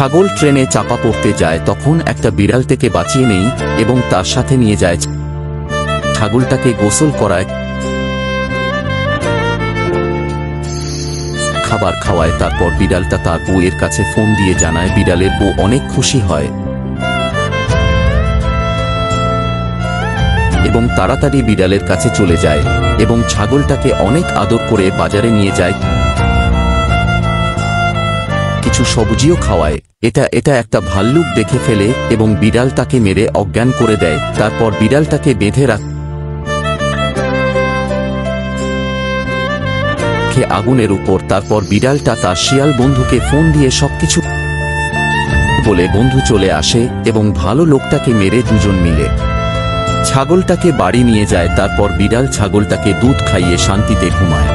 ছাগল ট্রেনে চাপা পড়তে যায় তখন একটা বিড়াল থেকে বাঁচিয়ে নেই এবং তার সাথে নিয়ে যায়। ছাগলটাকে গোসল করায়, খাবার খাওয়ায়। তারপর বিড়ালটা তার বউয়ের কাছে ফোন দিয়ে জানায়। বিড়ালের বউ অনেক খুশি হয় এবং তাড়াতাড়ি বিড়ালের কাছে চলে যায় এবং ছাগলটাকে অনেক আদর করে বাজারে নিয়ে যায়, কিছু সবজিও খাওয়ায়। এটা একটা ভাল্লুক দেখে ফেলে এবং বিড়াল তাকে মেরে অজ্ঞান করে দেয়। তারপর বিড়ালটাকে বেঁধে রাখে আগুনের উপর। তারপর বিড়ালটা তার শিয়াল বন্ধুকে ফোন দিয়ে সবকিছু বলে বন্ধু চলে আসে এবং ভালো লোকটাকে মেরে দুজন মিলে ছাগলটাকে বাড়ি নিয়ে যায়। তারপর বিড়াল ছাগলটাকে দুধ খাইয়ে শান্তিতে ঘুমায়।